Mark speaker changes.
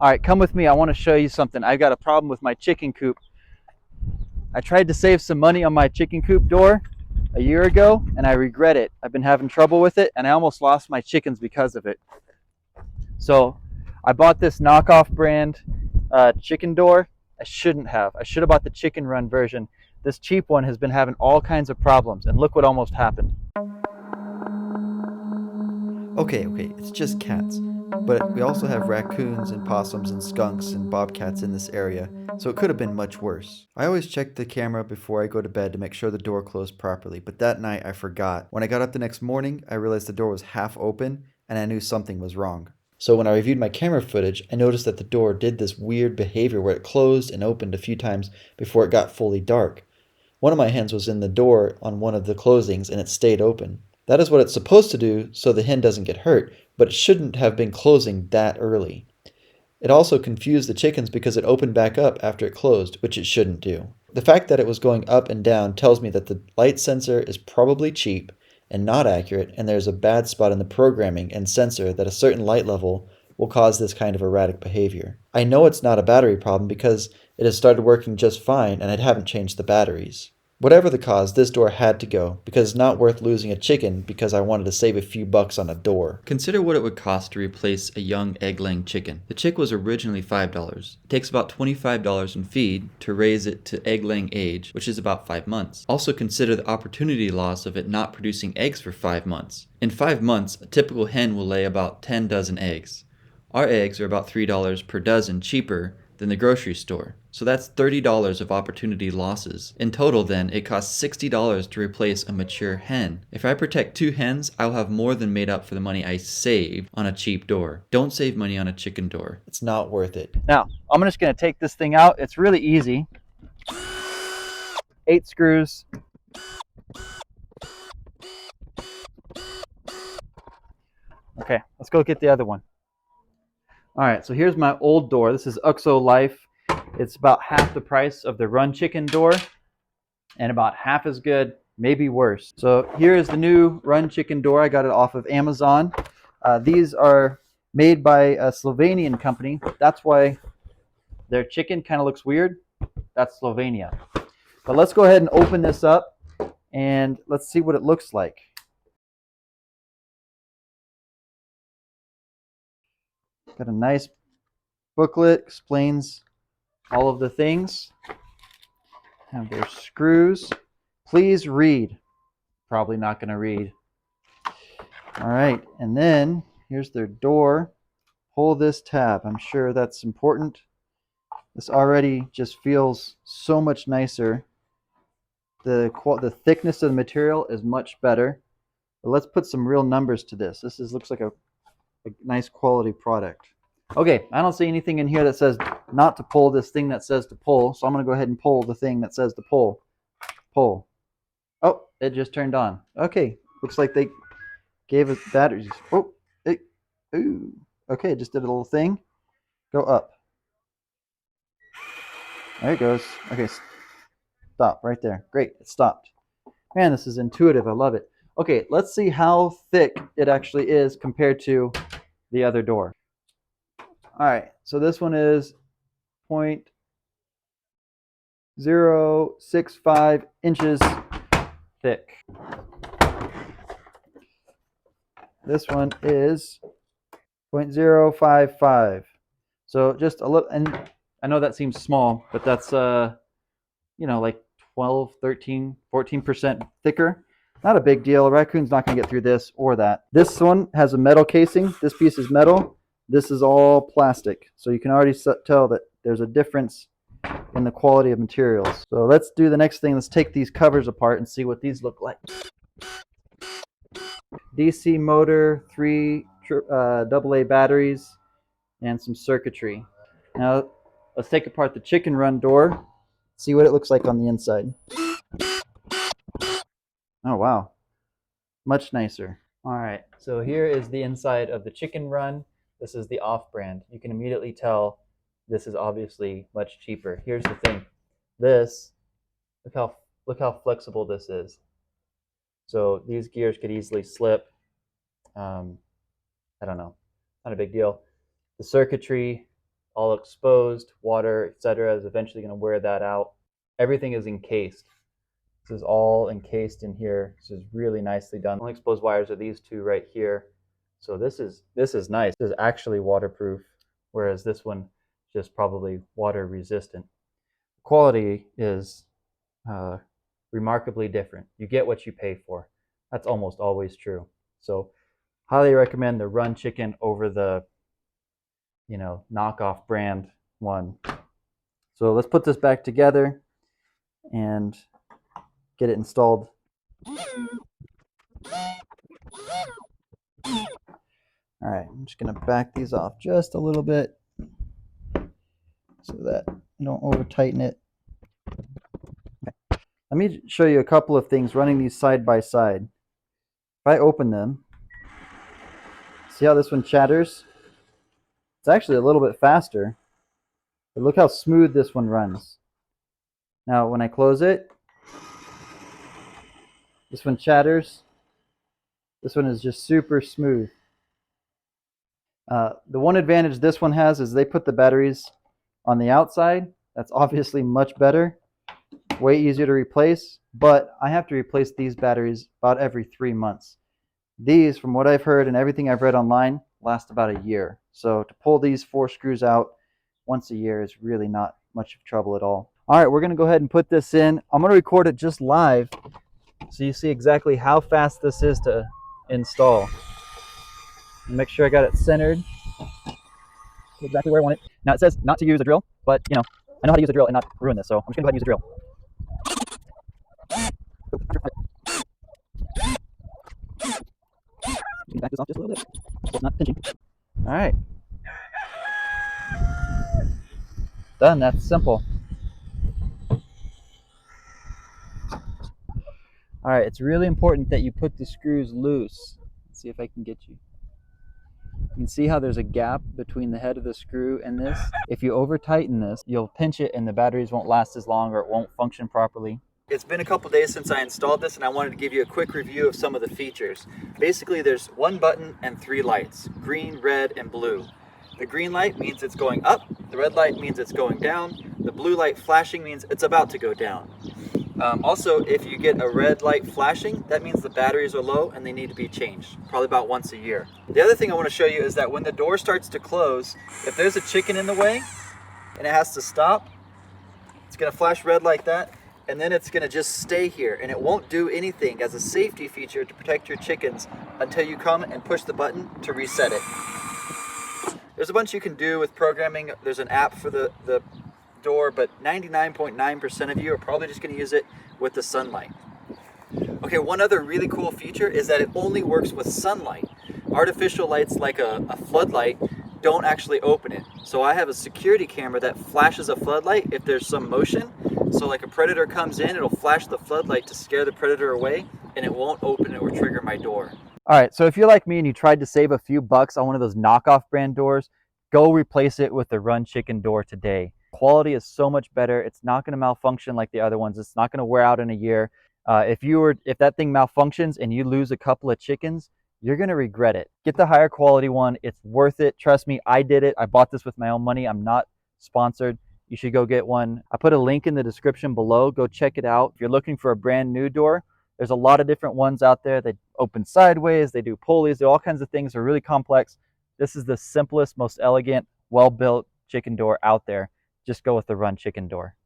Speaker 1: All right, come with me. I want to show you something. I've got a problem with my chicken coop. I tried to save some money on my chicken coop door a year ago, and I regret it. I've been having trouble with it, and I almost lost my chickens because of it. So I bought this knockoff brand chicken door. I shouldn't have. I should have bought the chicken run version. This cheap one has been having all kinds of problems, and look what almost happened.
Speaker 2: Okay, it's just cats. But we also have raccoons and possums and skunks and bobcats in this area, so it could have been much worse. I always check the camera before I go to bed to make sure the door closed properly, but that night I forgot. When I got up the next morning, I realized the door was half open and I knew something was wrong. So when I reviewed my camera footage, I noticed that the door did this weird behavior where it closed and opened a few times before it got fully dark. One of my hands was in the door on one of the closings and it stayed open. That is what it's supposed to do so the hen doesn't get hurt, but it shouldn't have been closing that early. It also confused the chickens because it opened back up after it closed, which it shouldn't do. The fact that it was going up and down tells me that the light sensor is probably cheap and not accurate, and there's a bad spot in the programming and sensor that a certain light level will cause this kind of erratic behavior. I know it's not a battery problem because it has started working just fine and I haven't changed the batteries. Whatever the cause, this door had to go because it's not worth losing a chicken because I wanted to save a few bucks on a door.
Speaker 3: Consider what it would cost to replace a young egg-laying chicken. The chick was originally $5. It takes about $25 in feed to raise it to egg-laying age, which is about 5 months. Also consider the opportunity loss of it not producing eggs for 5 months. In 5 months, a typical hen will lay about 10 dozen eggs. Our eggs are about $3 per dozen cheaper than the grocery store. So that's $30 of opportunity losses. In total then, it costs $60 to replace a mature hen. If I protect 2 hens, I'll have more than made up for the money I saved on a cheap door. Don't save money on a chicken door.
Speaker 2: It's not worth it.
Speaker 1: Now, I'm just going to take this thing out. It's really easy. 8 screws. Okay, let's go get the other one. All right, so here's my old door. This is Uxo Life. It's about half the price of the Run Chicken door and about half as good, maybe worse. So here is the new Run Chicken door. I got it off of Amazon. These are made by a Slovenian company. That's why their chicken kind of looks weird. That's Slovenia. But let's go ahead and open this up and let's see what it looks like. Got a nice booklet, explains all of the things. Have their screws. Please read. Probably not going to read. All right, and then here's their door. Pull this tab. I'm sure that's important. This already just feels so much nicer. The thickness of the material is much better. But let's put some real numbers to this. Looks like a nice quality product. Okay, I don't see anything in here that says not to pull this thing that says to pull, so I'm going to go ahead and pull the thing that says to pull. Pull. Oh, it just turned on. Okay, looks like they gave us batteries. Oh, ooh. Okay, it just did a little thing. Go up. There it goes. Okay, stop right there. Great, it stopped. Man, this is intuitive. I love it. Okay, let's see how thick it actually is compared to the other door. All right, so this one is 0.065 inches thick. This one is 0.055. So just a little, and I know that seems small, but that's like 12, 13, 14% thicker. Not a big deal. A raccoon's not going to get through this or that. This one has a metal casing. This piece is metal. This is all plastic. So you can already tell that there's a difference in the quality of materials. So let's do the next thing. Let's take these covers apart and see what these look like. DC motor, 3 AA batteries, and some circuitry. Now let's take apart the chicken run door, see what it looks like on the inside. Oh wow, much nicer. All right, so here is the inside of the chicken run. This is the off-brand. You can immediately tell this is obviously much cheaper. Here's the thing. Look how flexible this is. So these gears could easily slip. I don't know, not a big deal. The circuitry, all exposed. Water, etc., is eventually going to wear that out. Everything is encased. This is all encased in here. This is really nicely done. The only exposed wires are these two right here. So this is nice. This is actually waterproof, whereas this one is just probably water resistant. Quality is remarkably different. You get what you pay for. That's almost always true. So highly recommend the Run chicken over the knockoff brand one. So let's put this back together and get it installed. All right, I'm just gonna back these off just a little bit so that you don't over tighten it. Okay. Let me show you a couple of things running these side by side. If I open them, see how this one chatters? It's actually a little bit faster, but look how smooth this one runs. Now when I close it, this one chatters. This one is just super smooth. The one advantage this one has is they put the batteries on the outside. That's obviously much better, way easier to replace, but I have to replace these batteries about every 3 months. These, from what I've heard and everything I've read online, last about a year. So to pull these 4 screws out once a year is really not much of trouble at all. All right, we're going to go ahead and put this in. I'm going to record it just live so you see exactly how fast this is to install. Make sure I got it centered exactly where I want it. Now it says not to use a drill, but I know how to use a drill and not ruin this, so I'm just gonna go ahead and use a drill. Back this off just a little bit. So it's not pinching. All right. Done. That's simple. All right. It's really important that you put the screws loose. Let's see if I can get you. You can see how there's a gap between the head of the screw and this. If you over tighten this, you'll pinch it and the batteries won't last as long or it won't function properly. It's been a couple days since I installed this and I wanted to give you a quick review of some of the features. Basically there's 1 button and 3 lights, green, red, and blue. The green light means it's going up, the red light means it's going down, the blue light flashing means it's about to go down. Also, if you get a red light flashing, that means the batteries are low and they need to be changed, probably about once a year. The other thing I want to show you is that when the door starts to close, if there's a chicken in the way and it has to stop, it's going to flash red like that, and then it's going to just stay here and it won't do anything as a safety feature to protect your chickens until you come and push the button to reset it. There's a bunch you can do with programming. There's an app for the door, but 99.9% of you are probably just going to use it with the sunlight. Okay, one other really cool feature is that it only works with sunlight. Artificial lights like a floodlight don't actually open it. So I have a security camera that flashes a floodlight if there's some motion. So like a predator comes in, it'll flash the floodlight to scare the predator away, and it won't open it or trigger my door. All right, so if you're like me and you tried to save a few bucks on one of those knockoff brand doors, go replace it with the Run chicken door today. Quality is so much better. It's not going to malfunction like the other ones. It's not going to wear out in a year. If that thing malfunctions and you lose a couple of chickens, you're going to regret it. Get the higher quality one. It's worth it. Trust me, I did it. I bought this with my own money. I'm not sponsored. You should go get one. I put a link in the description below. Go check it out. If you're looking for a brand new door, there's a lot of different ones out there. They open sideways. They do pulleys. They do all kinds of things. They're really complex. This is the simplest, most elegant, well-built chicken door out there. Just go with the Run chicken door.